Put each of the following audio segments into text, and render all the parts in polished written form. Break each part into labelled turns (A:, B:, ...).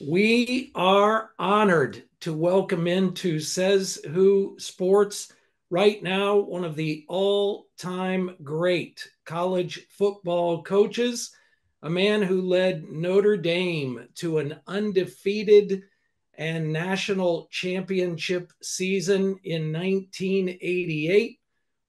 A: We are honored to welcome into Says Who Sports right now one of the all-time great college football coaches, a man who led Notre Dame to an undefeated and national championship season in 1988,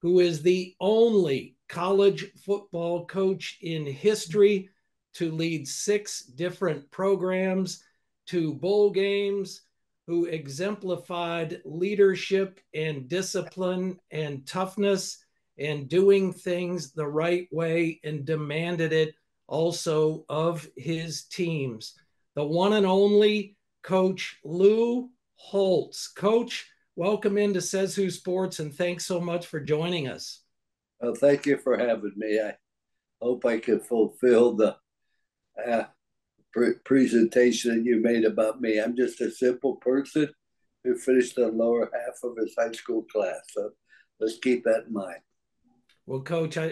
A: who is the only college football coach in history to lead 6 different programs to bowl games, who exemplified leadership and discipline and toughness and doing things the right way and demanded it also of his teams. The one and only Coach Lou Holtz. Coach, welcome into Says Who Sports, and thanks so much for joining us.
B: Well, thank you for having me. I hope I can fulfill the uh, presentation that you made about me. I'm just a simple person who finished the lower half of his high school class. So let's keep that in mind.
A: Well, Coach, I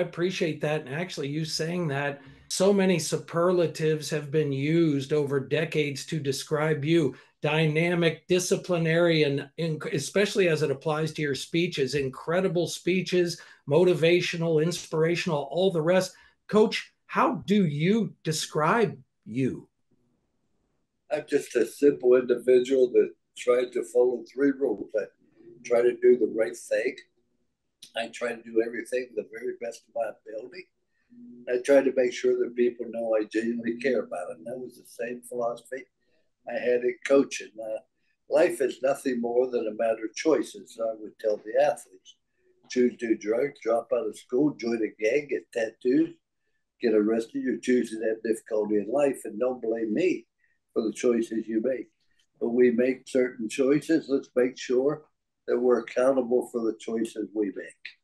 A: appreciate that. And actually, you saying that, so many superlatives have been used over decades to describe you: dynamic, disciplinarian, especially as it applies to your speeches, incredible speeches, motivational, inspirational, all the rest. Coach, how do you describe you?
B: I'm just a simple individual that tried to follow 3 rules. I try to do the right thing. I try to do everything the very best of my ability. I try to make sure that people know I genuinely care about them. That was the same philosophy I had in coaching. Life is nothing more than a matter of choices. I would tell the athletes: choose to do drugs, drop out of school, join a gang, get tattoos, get arrested. You're choosing that difficulty in life, and don't blame me for the choices you make. But we make certain choices. Let's make sure that we're accountable for the choices we make.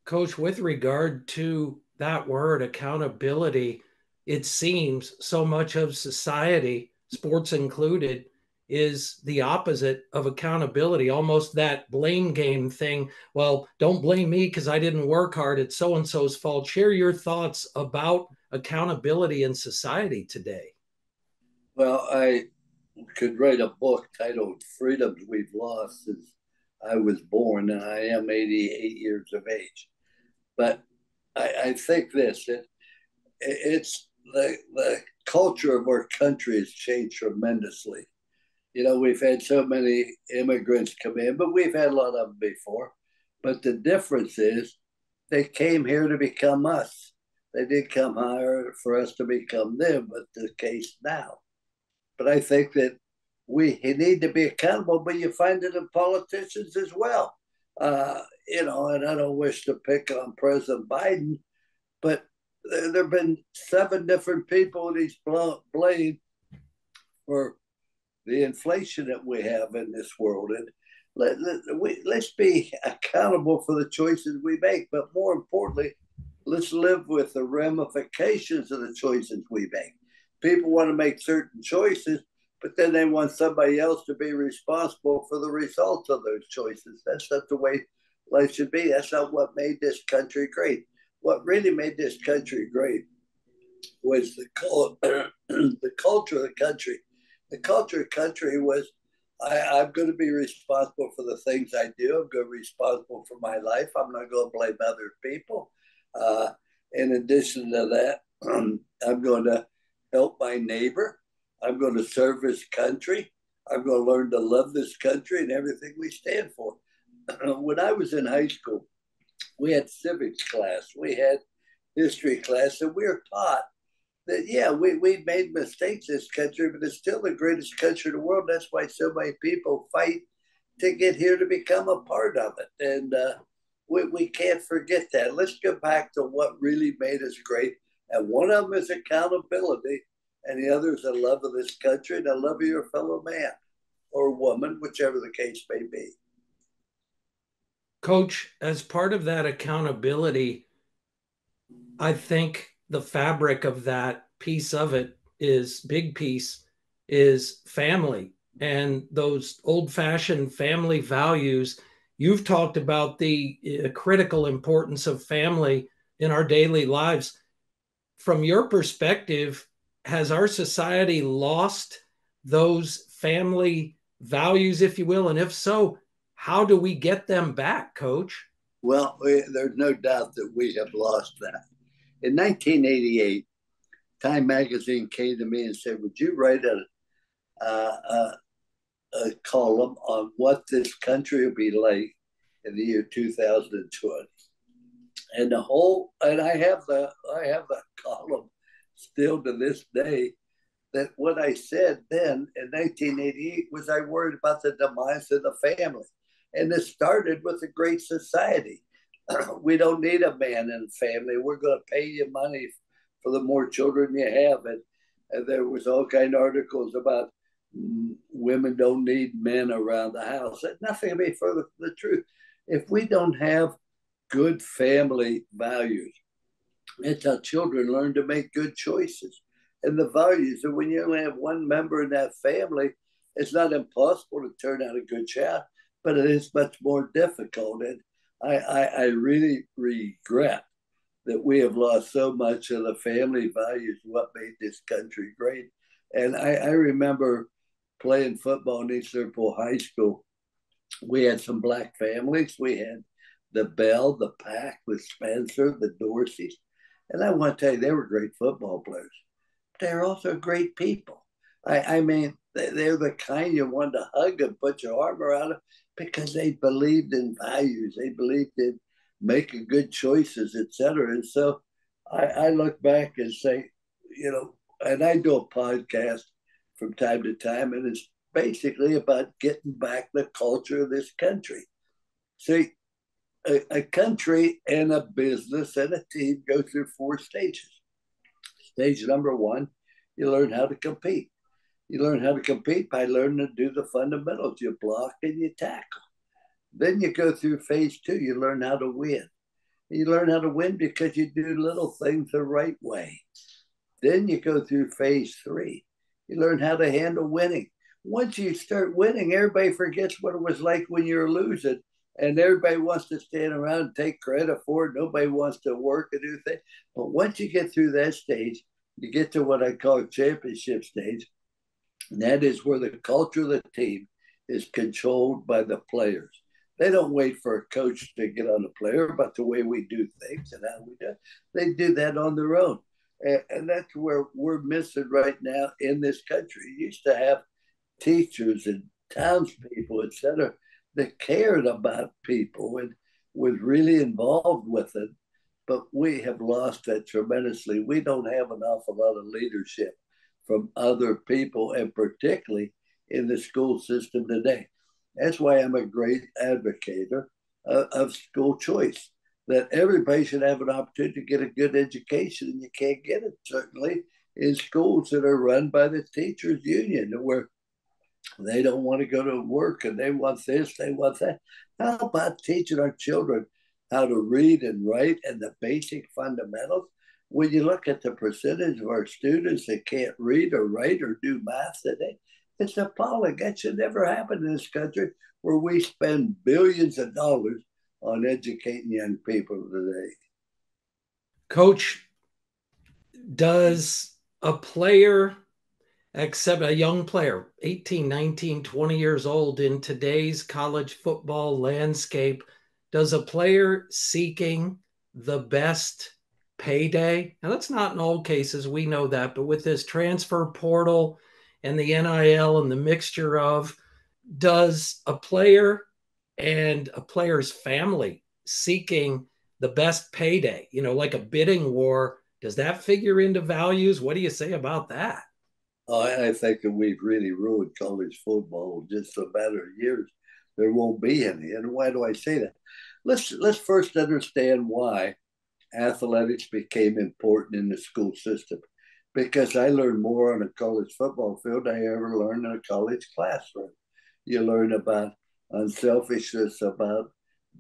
A: Coach, with regard to that word accountability, it seems so much of society, sports included, is the opposite of accountability, almost that blame game thing. Well, don't blame me because I didn't work hard. It's so and so's fault. Share your thoughts about accountability in society today.
B: Well, I could write a book titled Freedoms We've Lost Since I Was Born, and I am 88 years of age. But I think this: it's the culture of our country has changed tremendously. We've had so many immigrants come in, but we've had a lot of them before. But the difference is they came here to become us. They did come here for us to become them, but the case now. But I think that we need to be accountable, but you find it in politicians as well. And I don't wish to pick on President Biden, but there have been 7 different people that he's blamed for the inflation that we have in this world. And let's be accountable for the choices we make, but more importantly, let's live with the ramifications of the choices we make. People want to make certain choices, but then they want somebody else to be responsible for the results of those choices. That's not the way life should be. That's not what made this country great. What really made this country great was the culture of the country. The culture of the country was, I'm going to be responsible for the things I do. I'm going to be responsible for my life. I'm not going to blame other people. In addition to that, I'm going to help my neighbor. I'm going to serve this country. I'm going to learn to love this country and everything we stand for. When I was in high school, we had civics class, we had history class, and we were taught that, yeah, we made mistakes in this country, but it's still the greatest country in the world. That's why so many people fight to get here to become a part of it. And we can't forget that. Let's go back to what really made us great. And one of them is accountability, and the other is the love of this country and the love of your fellow man or woman, whichever the case may be.
A: Coach, as part of that accountability, I think the fabric of that piece of it is big piece is family and those old fashioned family values. You've talked about the critical importance of family in our daily lives. From your perspective, has our society lost those family values, if you will? And if so, how do we get them back, Coach?
B: Well, there's no doubt that we have lost that. In 1988, Time magazine came to me and said, "Would you write a column on what this country will be like in the year 2020?" And I have the column still to this day. That what I said then in 1988 was I worried about the demise of the family, and it started with the Great Society. We don't need a man in the family. We're going to pay you money for the more children you have. And there was all kind of articles about women don't need men around the house. Nothing to be further from the truth. If we don't have good family values, it's how children learn to make good choices. And the values, and when you only have one member in that family, it's not impossible to turn out a good child, but it is much more difficult. And I really regret that we have lost so much of the family values, what made this country great. And I remember playing football in East Liverpool High School. We had some black families. We had the Bell, the Pack, the Spencer, the Dorseys. And I want to tell you, they were great football players. They're also great people. I mean, they're the kind you want to hug and put your arm around them because they believed in values. They believed in making good choices, etc. And so I look back and say, and I do a podcast from time to time, and it's basically about getting back the culture of this country. See, a country and a business and a team go through four stages. Stage number one, you learn how to compete. You learn how to compete by learning to do the fundamentals. You block and you tackle. Then you go through phase two. You learn how to win. You learn how to win because you do little things the right way. Then you go through phase three. You learn how to handle winning. Once you start winning, everybody forgets what it was like when you're losing. And everybody wants to stand around and take credit for it. Nobody wants to work and do things. But once you get through that stage, you get to what I call championship stage. And that is where the culture of the team is controlled by the players. They don't wait for a coach to get on the player about the way we do things and how we do it. They do that on their own. And that's where we're missing right now in this country. You used to have teachers and townspeople, et cetera, that cared about people and was really involved with it. But we have lost that tremendously. We don't have an awful lot of leadership from other people, and particularly in the school system today. That's why I'm a great advocate of school choice, that everybody should have an opportunity to get a good education, and you can't get it certainly in schools that are run by the teachers union, where they don't want to go to work and they want this, they want that. How about teaching our children how to read and write and the basic fundamentals? When you look at the percentage of our students that can't read or write or do math today, it's appalling. That should never happen in this country where we spend billions of dollars on educating young people today.
A: Coach, does a player, except a young player, 18, 19, 20 years old in today's college football landscape, does a player seeking the best payday? Now, that's not in all cases, we know that, but with this transfer portal and the NIL and the mixture of, does a player and a player's family seeking the best payday, like a bidding war, does that figure into values? What do you say about that?
B: I think that we've really ruined college football in just a matter of years. There won't be any. And why do I say that? Let's first understand why athletics became important in the school system. Because I learned more on a college football field than I ever learned in a college classroom. You learn about unselfishness, about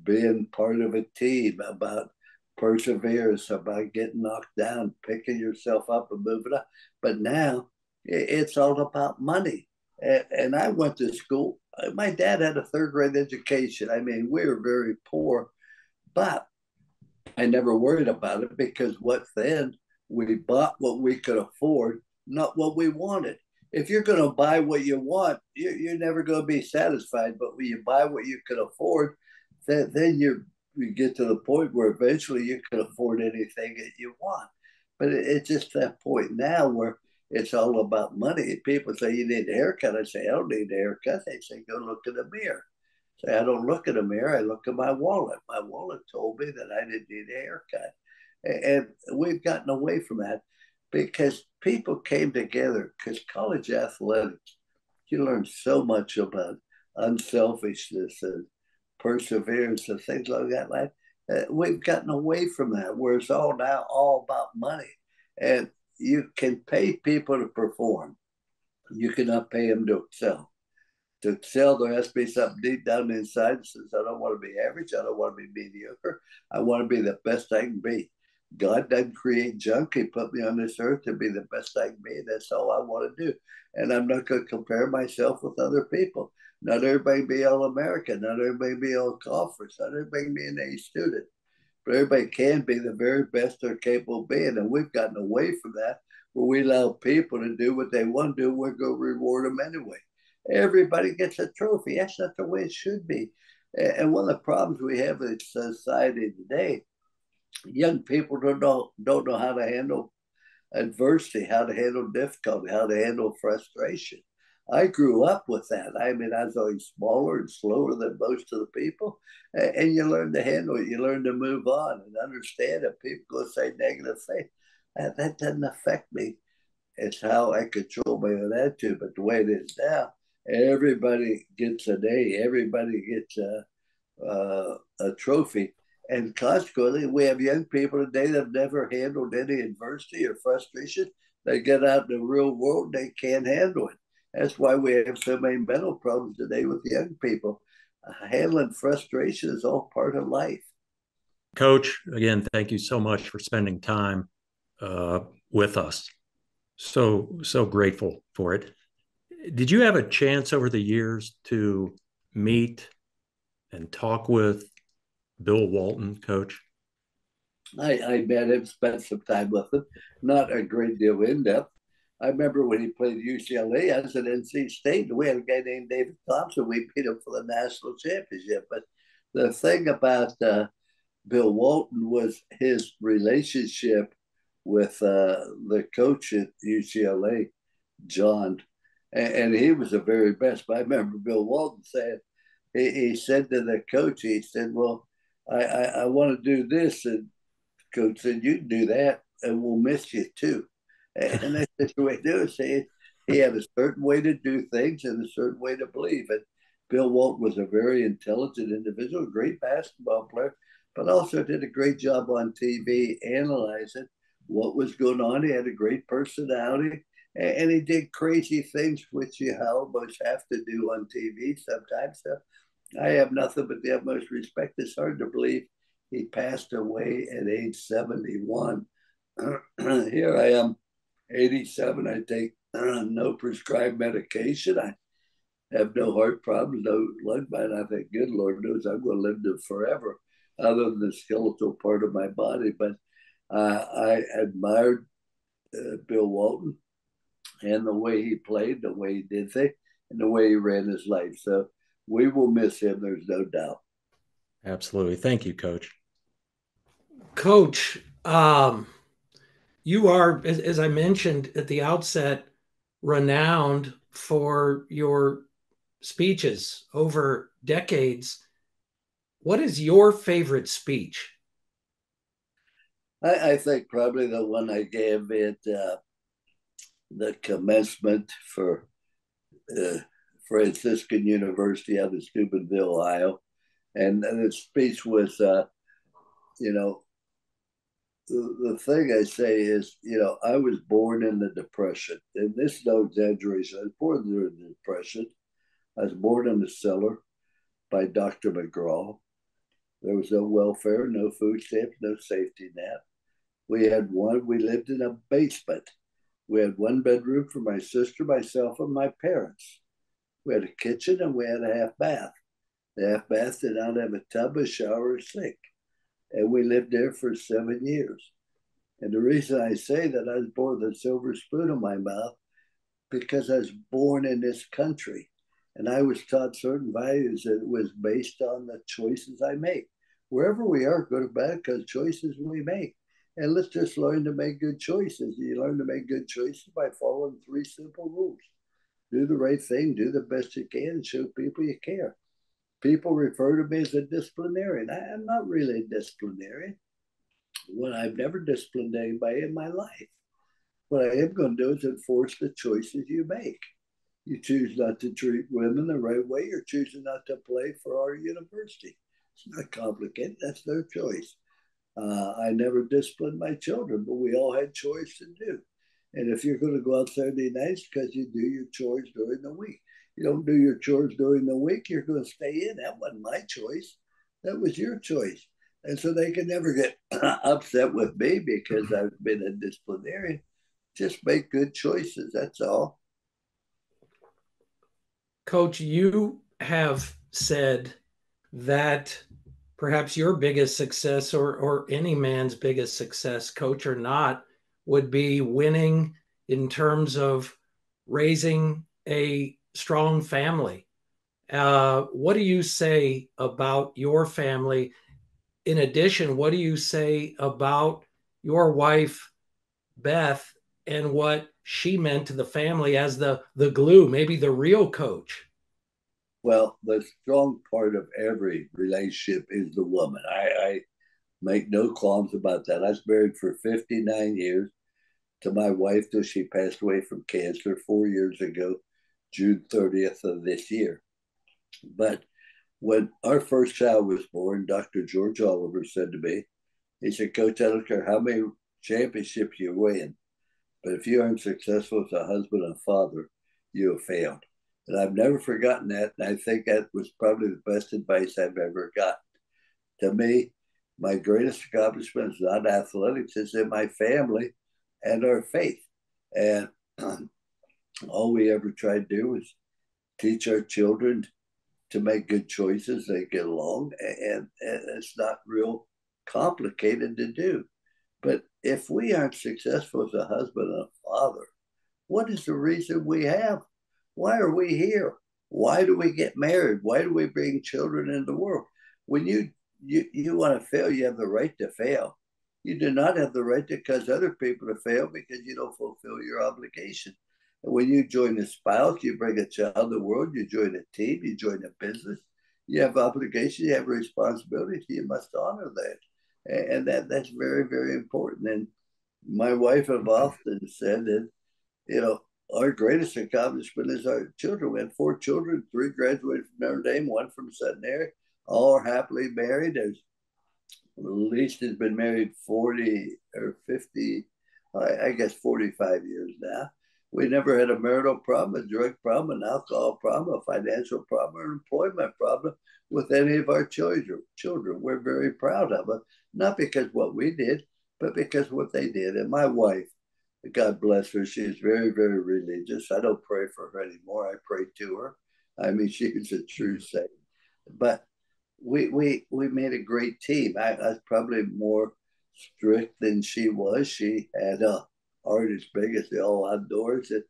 B: being part of a team, about perseverance, about getting knocked down, picking yourself up and moving up. But now it's all about money. And I went to school. My dad had a third grade education. I mean, we were very poor, but I never worried about it because what then we bought what we could afford. not what we wanted. If you're going to buy what you want, you're never going to be satisfied. But when you buy what you can afford, then you get to the point where eventually you can afford anything that you want. But it's just that point now where it's all about money. People say you need a haircut. I say I don't need a haircut. They say go look in the mirror. Say I don't look in the mirror. I look at my wallet. My wallet told me that I didn't need a haircut, and we've gotten away from that because people came together. Because college athletics, you learn so much about unselfishness and perseverance and things like that. Like we've gotten away from that, where it's all now all about money, and you can pay people to perform. You cannot pay them to excel. To excel, there has to be something deep down inside that says, I don't want to be average. I don't want to be mediocre. I want to be the best I can be. God doesn't create junk. He put me on this earth to be the best I can be. That's all I want to do. And I'm not going to compare myself with other people. Not everybody be all American. Not everybody be all conference. Not everybody be an A student. But everybody can be the very best they're capable of being. And we've gotten away from that, where we allow people to do what they want to do. We're going to reward them anyway. Everybody gets a trophy. That's not the way it should be. And one of the problems we have in society today, young people don't know how to handle adversity, how to handle difficulty, how to handle frustration. I grew up with that. I mean, I was always smaller and slower than most of the people. And you learn to handle it. You learn to move on and understand that people go say negative things. That doesn't affect me. It's how I control my own attitude. But the way it is now, everybody gets an A. Everybody gets a trophy. And consequently, we have young people today that have never handled any adversity or frustration. They get out in the real world, they can't handle it. That's why we have so many mental problems today with young people. Handling frustration is all part of life.
C: Coach, again, thank you so much for spending time with us. So grateful for it. Did you have a chance over the years to meet and talk with Bill Walton, Coach?
B: I met him, spent some time with him, not a great deal in depth. I remember when he played UCLA, I was at NC State, and we had a guy named David Thompson. We beat him for the national championship. But the thing about Bill Walton was his relationship with the coach at UCLA, John, and he was the very best. But I remember Bill Walton saying, he said to the coach, he said, well, I want to do this. And coach said, you can do that, and we'll miss you too. And that's the way to do it. See, he had a certain way to do things and a certain way to believe. And Bill Walton was a very intelligent individual, a great basketball player, but also did a great job on TV analyzing what was going on. He had a great personality, and he did crazy things, which you almost have to do on TV sometimes. So I have nothing but the utmost respect. It's hard to believe he passed away at age 71. Here I am, 87. I take no prescribed medication. I have no heart problems, no lung bite. I think, good Lord knows I'm going to live to forever, other than the skeletal part of my body. But I admired Bill Walton and the way he played, the way he did things, and the way he ran his life. So we will miss him, there's no doubt.
C: Absolutely. Thank you, Coach.
A: Coach, you are, as I mentioned at the outset, renowned for your speeches over decades. What is your favorite speech?
B: I think probably the one I gave at the commencement for Franciscan University out of Steubenville, Ohio. And the speech was, the thing I say is, I was born in the Depression. And this is no exaggeration. I was born during the Depression. I was born in the cellar by Dr. McGraw. There was no welfare, no food stamps, no safety net. We lived in a basement. We had one bedroom for my sister, myself, and my parents. We had a kitchen and we had a half bath. The half bath did not have a tub, a shower, or sink. And we lived there for 7 years. And the reason I say that, I was born with a silver spoon in my mouth because I was born in this country. And I was taught certain values that was based on the choices I make. Wherever we are, good or bad, because choices we make. And let's just learn to make good choices. You learn to make good choices by following three simple rules. Do the right thing, do the best you can, and show people you care. People refer to me as a disciplinarian. I'm not really a disciplinarian. Well, I've never disciplined anybody in my life. What I am going to do is enforce the choices you make. You choose not to treat women the right way, you're choosing not to play for our university. It's not complicated, that's their choice. I never disciplined my children, but we all had chores to do. And if you're going to go out Saturday nights because you do your chores during the week, you don't do your chores during the week, you're going to stay in. That wasn't my choice. That was your choice. And so they can never get upset with me because I've been a disciplinarian. Just make good choices. That's all.
A: Coach, you have said that perhaps your biggest success, or any man's biggest success, coach or not, would be winning in terms of raising a strong family. What do you say about your family? In addition, what do you say about your wife, Beth, and what she meant to the family as the glue, maybe the real coach?
B: Well, the strong part of every relationship is the woman. I make no qualms about that. I was married for 59 years to my wife till she passed away from cancer 4 years ago, June 30th of this year. But when our first child was born, Dr. George Oliver said to me, he said, Coach, I don't care how many championships you win, but if you aren't successful as a husband and father, you have failed. And I've never forgotten that. And I think that was probably the best advice I've ever gotten. To me, my greatest accomplishment is not athletics, it's in my family and our faith. And all we ever try to do is teach our children to make good choices. They get along, and it's not real complicated to do. But if we aren't successful as a husband and a father, what is the reason we have? Why are we here? Why do we get married? Why do we bring children into the world? When you want to fail, you have the right to fail. You do not have the right to cause other people to fail because you don't fulfill your obligation. And when you join a spouse, you bring a child in the world, you join a team, you join a business, you have obligations, you have responsibilities, you must honor that. And that's very, very important. And my wife have often said that, you know, our greatest accomplishment is our children. We had 4 children, 3 graduated from Notre Dame, 1 from seminary, all are happily married. There's least has been married 40 or 50, I guess 45 years now. We never had a marital problem, a drug problem, an alcohol problem, a financial problem, or an employment problem with any of our children. We're very proud of it, not because what we did, but because what they did. And my wife, God bless her, she is very, very religious. I don't pray for her anymore. I pray to her. I mean, she is a true saint. But we made a great team. I was probably more strict than she was. She had a heart as big as the all outdoors. And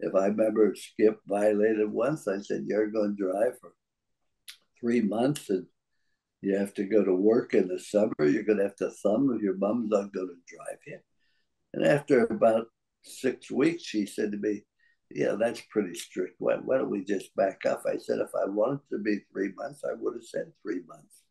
B: if I remember Skip violated once, I said, you're going to drive for 3 months and you have to go to work in the summer. You're going to have to thumb if your mom's not going to drive you. And after about 6 weeks, she said to me, yeah, that's pretty strict. Why don't we just back up? I said, if I wanted to be 3 months, I would have said 3 months.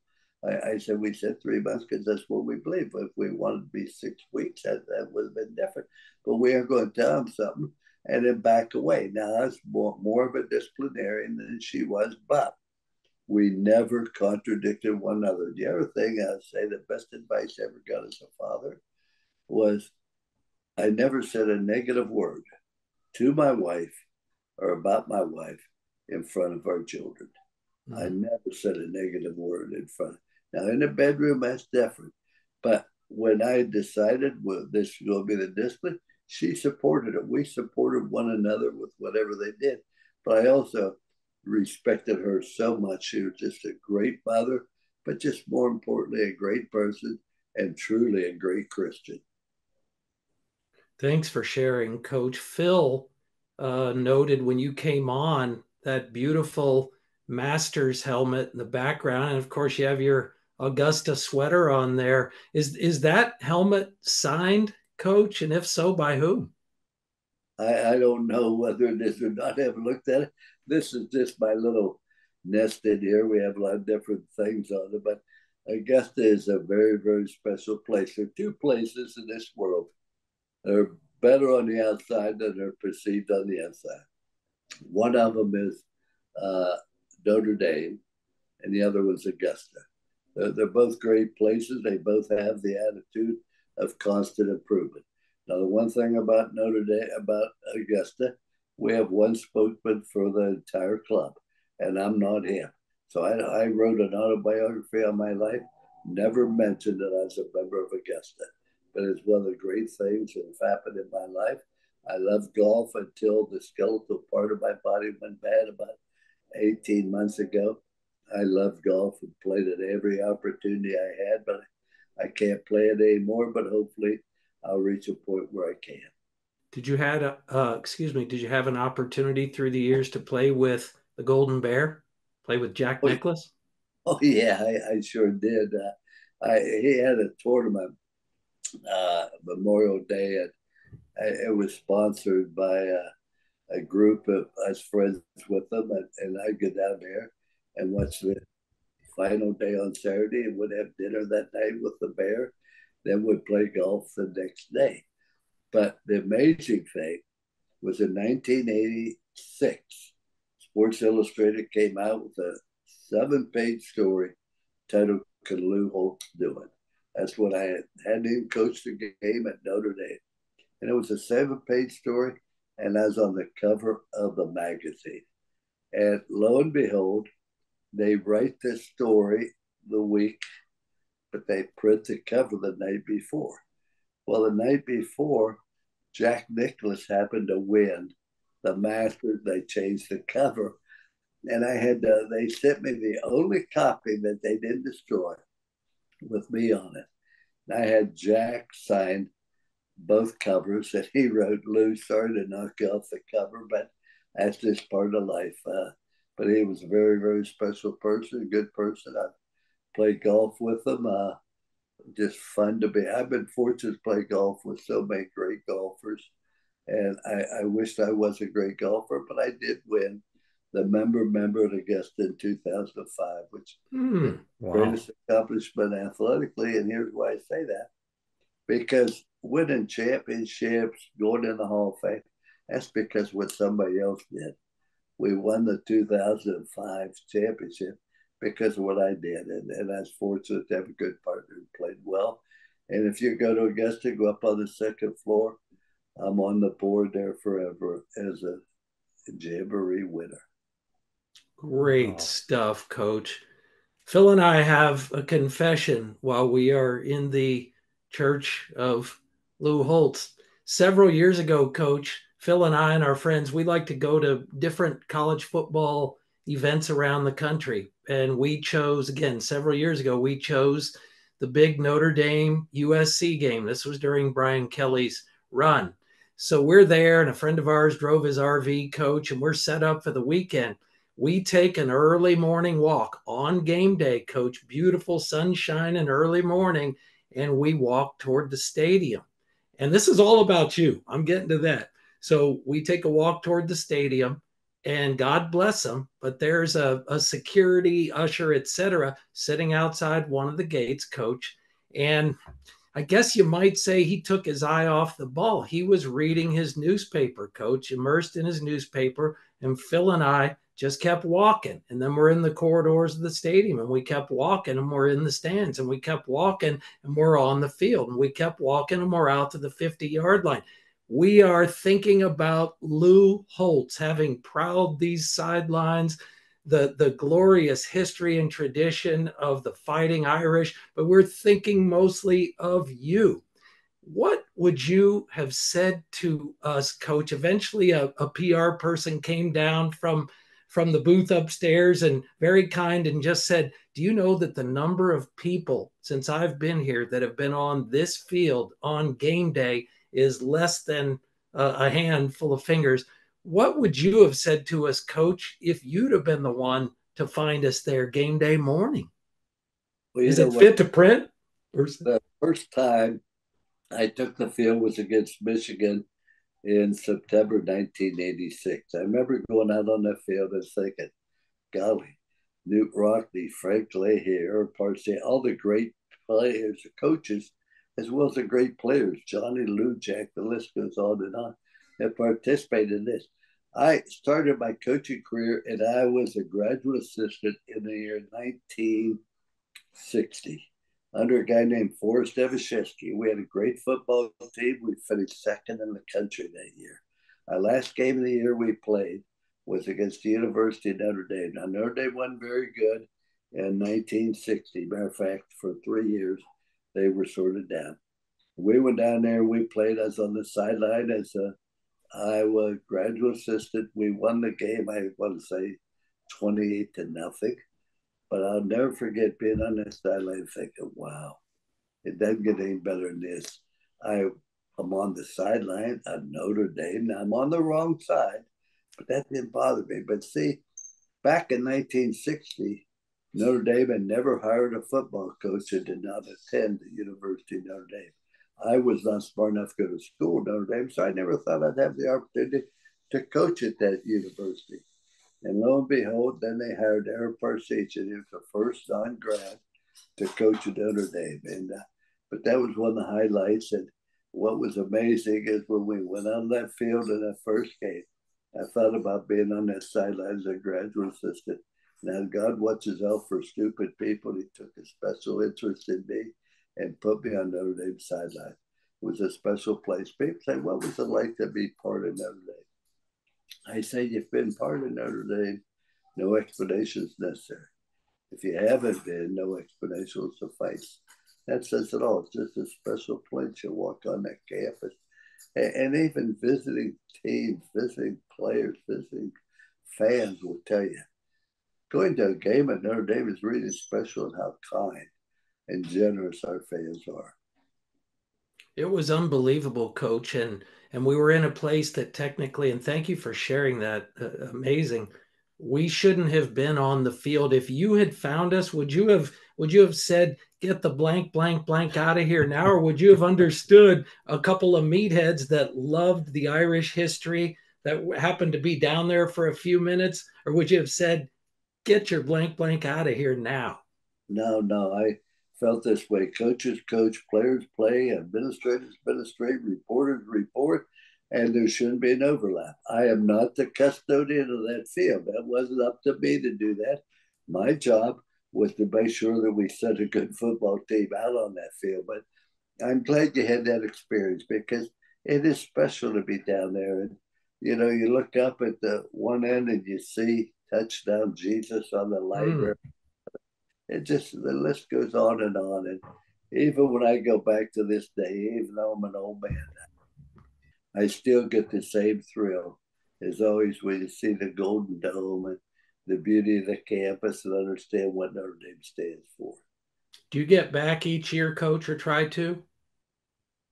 B: I said, we said 3 months because that's what we believe. But if we wanted to be 6 weeks, that would have been different. But we are going to tell them something and then back away. Now, I was more of a disciplinarian than she was, but we never contradicted one another. The other thing I would say, the best advice I ever got as a father was I never said a negative word to my wife or about my wife in front of our children. Mm-hmm. I never said a negative word in front. Now, in the bedroom, that's different. But when I decided, well, this is going to be the discipline, she supported it. We supported one another with whatever they did. But I also respected her so much. She was just a great mother, but just more importantly, a great person and truly a great Christian.
A: Thanks for sharing, Coach. Phil noted when you came on that beautiful Masters helmet in the background, and of course you have your Augusta sweater on there. Is that helmet signed, Coach? And if so, by whom?
B: I don't know whether it is or not. I haven't looked at it. This is just my little nest in here. We have a lot of different things on it, but Augusta is a very, very special place. There are two places in this world that are better on the outside than they're perceived on the inside. One of them is Notre Dame, and the other one's Augusta. They're both great places. They both have the attitude of constant improvement. Now, the one thing about Notre Dame, about Augusta, we have one spokesman for the entire club, and I'm not him. So I wrote an autobiography on my life, never mentioned that I was a member of Augusta, but it's one of the great things that have happened in my life. I loved golf until the skeletal part of my body went bad about 18 months ago. I loved golf and played it every opportunity I had, but I can't play it anymore. But hopefully, I'll reach a point where I can.
A: Did you had excuse me, did you have an opportunity through the years to play with the Golden Bear, play with Jack
B: Oh,
A: Nicklaus?
B: oh yeah, I sure did. He had a tournament Memorial Day, and it was sponsored by a group of us friends with them, and I'd go down there and watch the final day on Saturday, and would have dinner that night with the Bear. Then would play golf the next day. But the amazing thing was in 1986, Sports Illustrated came out with a 7-page story titled "Can Lou Holtz Do It?" That's what I had him coach the game at Notre Dame, and it was a 7-page story, and I was on the cover of the magazine. And lo and behold, they write this story the week, but they print the cover the night before. Well, the night before, Jack Nicklaus happened to win the Masters. They changed the cover, and they sent me the only copy that they didn't destroy with me on it. And I had Jack sign both covers, and he wrote, "Lou, sorry to knock you off the cover, but that's just part of life." But he was a very, very special person, a good person. I played golf with him. Just fun to be. I've been fortunate to play golf with so many great golfers, and I wished I was a great golfer, but I did win the member at Augusta in 2005, which is the
C: Wow.
B: greatest accomplishment athletically. And here's why I say that: because winning championships, going in the Hall of Fame, that's because what somebody else did. We won the 2005 championship because of what I did. And I was fortunate to have a good partner who played well. And if you go to Augusta, go up on the second floor, I'm on the board there forever as a Jamboree winner.
A: Great
C: Wow.
A: stuff, Coach. Phil and I have a confession while we are in the church of Lou Holtz. Several years ago, Coach, Phil and I and our friends, we like to go to different college football events around the country. And we chose, again, several years ago, we chose the big Notre Dame USC game. This was during Brian Kelly's run. So we're there, and a friend of ours drove his RV, Coach, and we're set up for the weekend. We take an early morning walk on game day, Coach. Beautiful sunshine and early morning, and we walk toward the stadium. And this is all about you. I'm getting to that. So we take a walk toward the stadium, and God bless them, but there's a security usher, etc., sitting outside one of the gates, Coach. And I guess you might say he took his eye off the ball. He was reading his newspaper, Coach, immersed in his newspaper. And Phil and I just kept walking. And then we're in the corridors of the stadium, and we kept walking, and we're in the stands, and we kept walking, and we're on the field, and we kept walking, and we're out to the 50-yard line. We are thinking about Lou Holtz having prowled these sidelines, the glorious history and tradition of the Fighting Irish, but we're thinking mostly of you. What would you have said to us, Coach? Eventually, a PR person came down from the booth upstairs and very kind and just said, "Do you know that the number of people since I've been here that have been on this field on game day is less than a handful of fingers. What would you have said to us, Coach, if you'd have been the one to find us there game day morning?
B: Well,
A: is it fit to print?
B: The first time I took the field was against Michigan in September 1986. I remember going out on that field and thinking, golly, Newt Rockney, Frank Leahy, Aaron Parsey, all the great players, coaches, as well as the great players, Johnny Lujack, the list goes on, that participated in this. I started my coaching career and I was a graduate assistant in the year 1960 under a guy named Forrest Evashevsky. We had a great football team. We finished second in the country that year. Our last game of the year we played was against the University of Notre Dame. Now, Notre Dame wasn't very good in 1960. Matter of fact, for 3 years, they were sort of down. We went down there and we played. I was on the sideline as a Iowa graduate assistant. We won the game, I want to say 28-0. But I'll never forget being on that sideline thinking, wow, it doesn't get any better than this. I'm on the sideline of Notre Dame. Now I'm on the wrong side, but that didn't bother me. But see, back in 1960, Notre Dame had never hired a football coach and did not attend the University of Notre Dame. I was not smart enough to go to school at Notre Dame, so I never thought I'd have the opportunity to coach at that university. And lo and behold, then they hired Aaron Parsey, and he was the first non-grad to coach at Notre Dame. But that was one of the highlights. And what was amazing is when we went on that field in that first game, I thought about being on that sideline as a graduate assistant. Now, God watches out for stupid people. He took a special interest in me and put me on Notre Dame sideline. It was a special place. People say, what was it like to be part of Notre Dame? I say, you've been part of Notre Dame, no explanation is necessary. If you haven't been, no explanation will suffice. That says it all. It's just a special place. You walk on that campus. And even visiting teams, visiting players, visiting fans will tell you, going to a game at Notre Dame is really special and how kind and generous our fans are.
A: It was unbelievable, Coach, and we were in a place that technically, and thank you for sharing that, amazing. We shouldn't have been on the field. If you had found us, would you have said, get the blank blank blank out of here now, or would you have understood a couple of meatheads that loved the Irish history that happened to be down there for a few minutes, or would you have said, get your blank blank out of here now?
B: No, I felt this way. Coaches coach, players play, administrators administrate, reporters report, and there shouldn't be an overlap. I am not the custodian of that field. That wasn't up to me to do that. My job was to make sure that we set a good football team out on that field. But I'm glad you had that experience because it is special to be down there. And, you look up at the one end and you see touchdown Jesus on the library. It just, the list goes on. And even when I go back to this day, even though I'm an old man, I still get the same thrill as always when you see the Golden Dome and the beauty of the campus and understand what Notre Dame stands for.
A: Do you get back each year, Coach, or try to?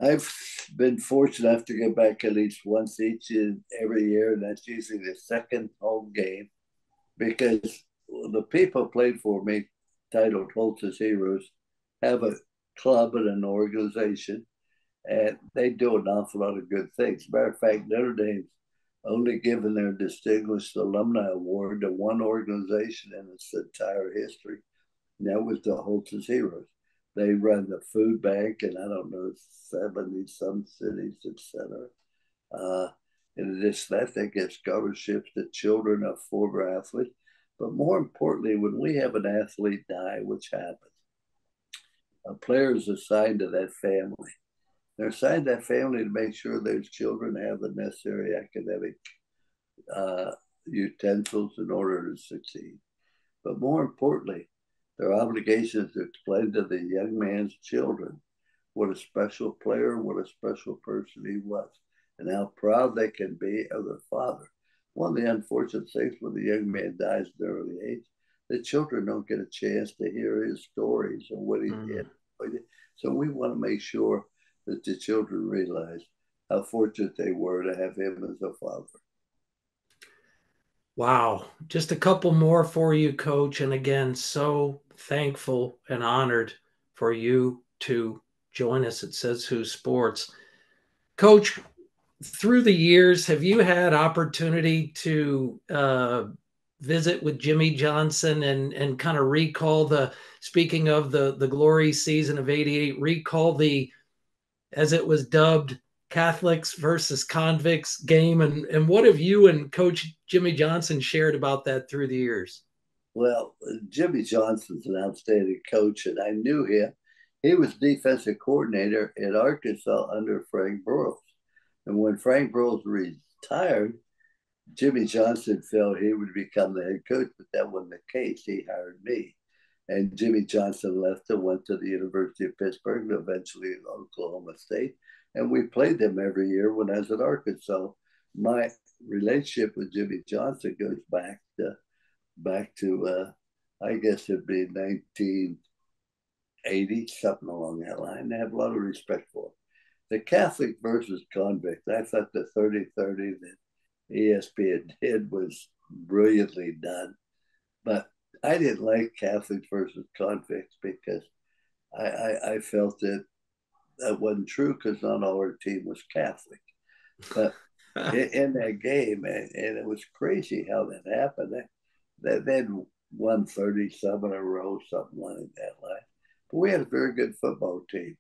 B: I've been fortunate enough to go back at least once each and every year, and that's usually the second home game because the people played for me, titled Holtz's Heroes, have a club and an organization, and they do an awful lot of good things. Matter of fact, Notre Dame's only given their Distinguished Alumni Award to one organization in its entire history, and that was the Holtz Heroes. They run the food bank in, I don't know, 70 some cities, etc. In addition to that, they give scholarships to children of former athletes. But more importantly, when we have an athlete die, which happens, a player is assigned to that family. They're assigned to that family to make sure those children have the necessary academic utensils in order to succeed. But more importantly, their obligation is to explain to the young man's children what a special player, what a special person he was, and how proud they can be of their father. One of the unfortunate things when the young man dies at an early age, the children don't get a chance to hear his stories or what he did. So we want to make sure that the children realize how fortunate they were to have him as a father.
A: Wow. Just a couple more for you, Coach. And again, so thankful and honored for you to join us at Says Who Sports. Coach, through the years, have you had opportunity to visit with Jimmy Johnson and kind of recall speaking of the glory season of '88, recall as it was dubbed, Catholics versus Convicts game, and what have you and Coach Jimmy Johnson shared about that through the years?
B: Well, Jimmy Johnson's an outstanding coach, and I knew him. He was defensive coordinator at Arkansas under Frank Burroughs. And when Frank Burroughs retired, Jimmy Johnson felt he would become the head coach, but that wasn't the case. He hired me. And Jimmy Johnson left and went to the University of Pittsburgh, and eventually Oklahoma State. And we played them every year when I was at Arkansas. My relationship with Jimmy Johnson goes back to I guess it'd be 1980, something along that line. I have a lot of respect for him. The Catholic versus convict, I thought the 30-30 that ESPN did was brilliantly done. But I didn't like Catholics versus convicts because I felt that wasn't true because not all our team was Catholic. But in that game, and it was crazy how that happened. They'd won 37 in a row, something like that. But we had a very good football team.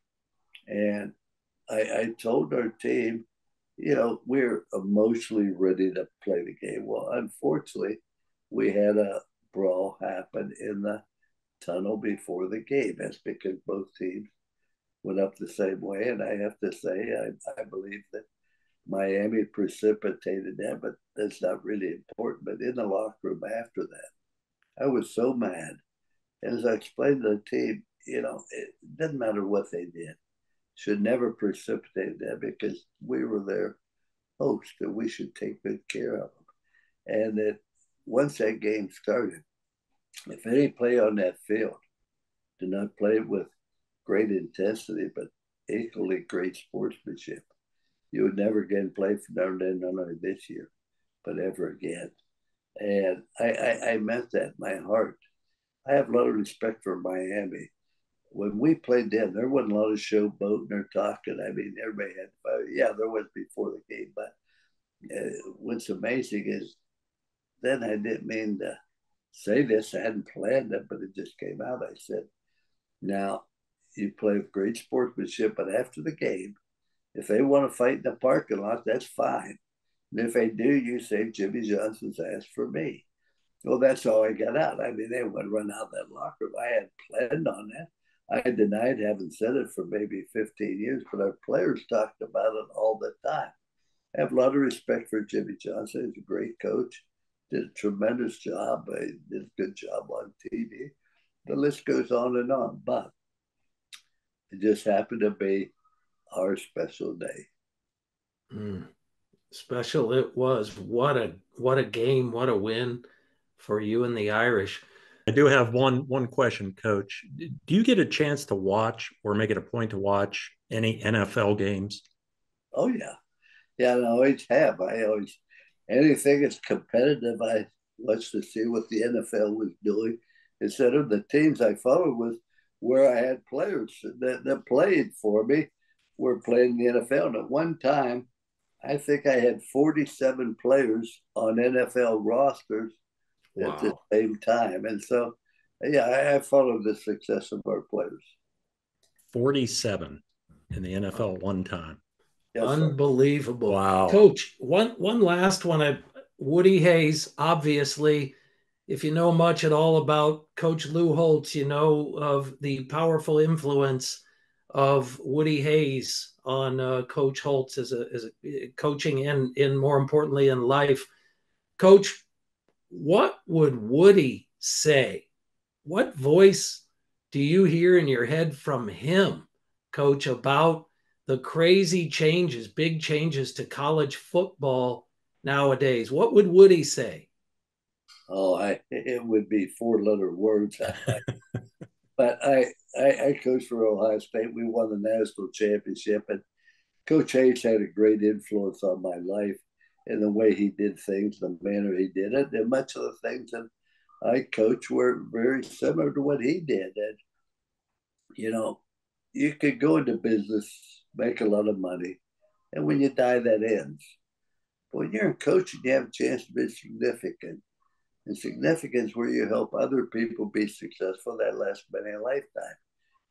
B: And I told our team, we're emotionally ready to play the game. Well, unfortunately, we had a brawl happen in the tunnel before the game. That's because both teams went up the same way. And I have to say, I believe that Miami precipitated that, but that's not really important. But in the locker room after that, I was so mad. And as I explained to the team, it doesn't matter what they did. Should never precipitate that because we were their host and we should take good care of them. And that once that game started, if any play on that field did not play with great intensity, but equally great sportsmanship, you would never again play for Notre Dame, not only this year, but ever again. And I meant that in my heart. I have a lot of respect for Miami. When we played them, there wasn't a lot of showboating or talking. I mean, everybody had fun. Yeah, there was before the game, but what's amazing is then I didn't mean to say this. I hadn't planned it, but it just came out. I said, now you play with great sportsmanship, but after the game, if they want to fight in the parking lot, that's fine. And if they do, you say Jimmy Johnson's asked for me. Well, that's all I got out. I mean, they would run out of that locker room. I had planned on that. I denied having said it for maybe 15 years, but our players talked about it all the time. I have a lot of respect for Jimmy Johnson. He's a great coach, did a tremendous job. He did a good job on TV. The list goes on and on, but it just happened to be our special day.
A: Special it was. What a game, what a win for you and the Irish.
C: I do have one question, Coach. Do you get a chance to watch or make it a point to watch any NFL games?
B: Oh yeah, yeah. I always have. I always anything that's competitive. I watch to see what the NFL was doing instead of the teams I followed was where I had players that played for me were playing the NFL. And at one time, I think I had 47 players on NFL rosters at the same time. And so, yeah, I followed the success of our players.
C: 47 in the NFL one time.
A: Yes, unbelievable.
C: Sir. Wow.
A: Coach, one last one. Woody Hayes, obviously, if you know much at all about Coach Lou Holtz, you know of the powerful influence of Woody Hayes on Coach Holtz as a coaching and more importantly in life. Coach, what would Woody say? What voice do you hear in your head from him, Coach, about the crazy changes, big changes to college football nowadays? What would Woody say?
B: Oh, it would be four-letter words. But I coached for Ohio State. We won the national championship, and Coach Hayes had a great influence on my life in the way he did things, the manner he did it, and much of the things that I coach were very similar to what he did. And you know, you could go into business, make a lot of money, and when you die, that ends. But when you're in coaching, you have a chance to be significant. And significance where you help other people be successful that lasts many a lifetime.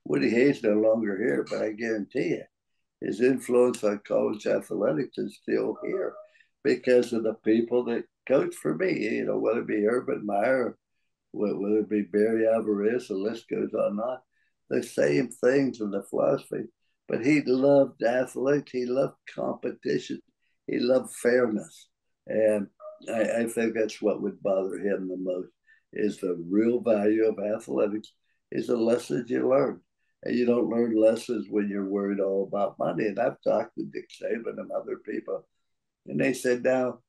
B: Woody Hayes no longer here, but I guarantee you, his influence on college athletics is still here because of the people that coach for me. You know, whether it be Urban Meyer, whether it be Barry Alvarez, the list goes on and on. The same things in the philosophy, but he loved athletics. He loved competition. He loved fairness, and I think that's what would bother him the most is the real value of athletics is the lessons you learn. And you don't learn lessons when you're worried all about money. And I've talked to Dick Saban and other people, and they said, now,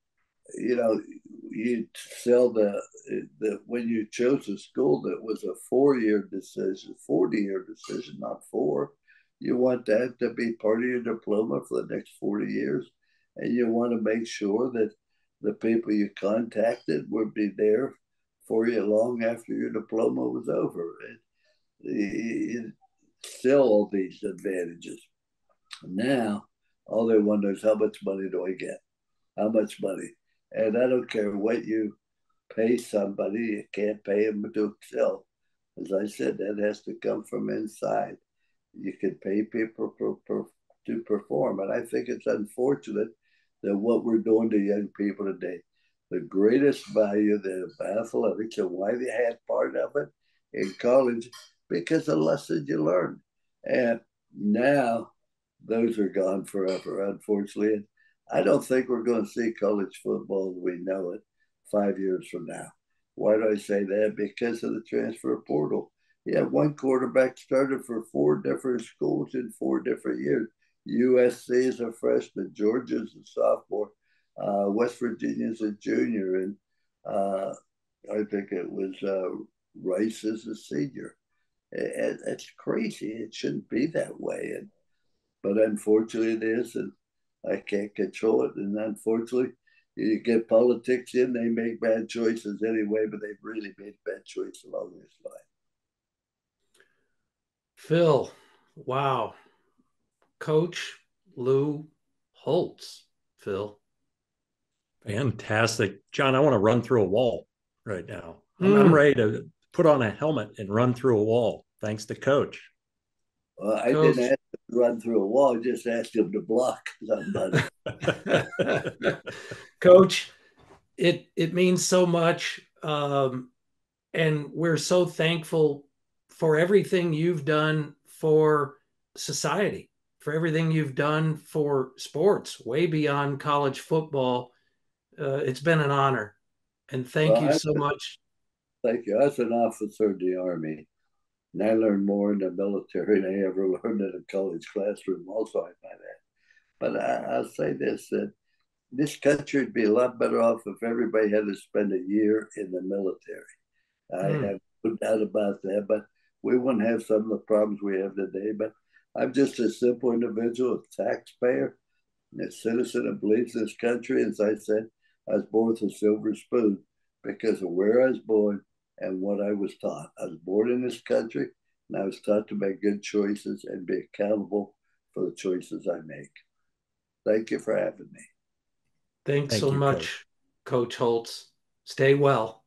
B: you know, you sell the when you chose a school that was a 4-year decision, 40-year decision, not four. You want that to be part of your diploma for the next 40 years. And you want to make sure that the people you contacted would be there for you long after your diploma was over. And still all these advantages. Now, all they wonder is how much money do I get? How much money? And I don't care what you pay somebody, you can't pay them to excel. As I said, that has to come from inside. You can pay people to perform. And I think it's unfortunate that what we're doing to young people today, the greatest value of athletics and why they had part of it in college, because the lessons you learn. And now those are gone forever, unfortunately. And I don't think we're going to see college football as we know it 5 years from now. Why do I say that? Because of the transfer portal. Yeah, one quarterback started for 4 different schools in 4 different years. USC is a freshman, Georgia's a sophomore, West Virginia's a junior, and I think it was Rice is a senior. It's crazy. It shouldn't be that way, but unfortunately it is, and I can't control it. And unfortunately, you get politics in, they make bad choices anyway, but they've really made bad choices along this line.
A: Phil, wow. Coach Lou Holtz, Phil.
C: Fantastic. John, I want to run through a wall right now. I'm ready to put on a helmet and run through a wall, thanks to Coach.
B: Well, I Coach. Didn't ask him to run through a wall, I just asked him to block somebody.
A: Coach, it means so much. And we're so thankful for everything you've done for society, for everything you've done for sports, way beyond college football. It's been an honor. And thank you so much.
B: Thank you. I was an officer in the Army, and I learned more in the military than I ever learned in a college classroom, also, I might add. But I'll say this, that this country would be a lot better off if everybody had to spend a year in the military. I have no doubt about that, but we wouldn't have some of the problems we have today. But I'm just a simple individual, a taxpayer, a citizen that believes in this country. As I said, I was born with a silver spoon because of where I was born and what I was taught. I was born in this country, and I was taught to make good choices and be accountable for the choices I make. Thank you for having me.
A: Thanks so much, Coach Holtz. Stay well.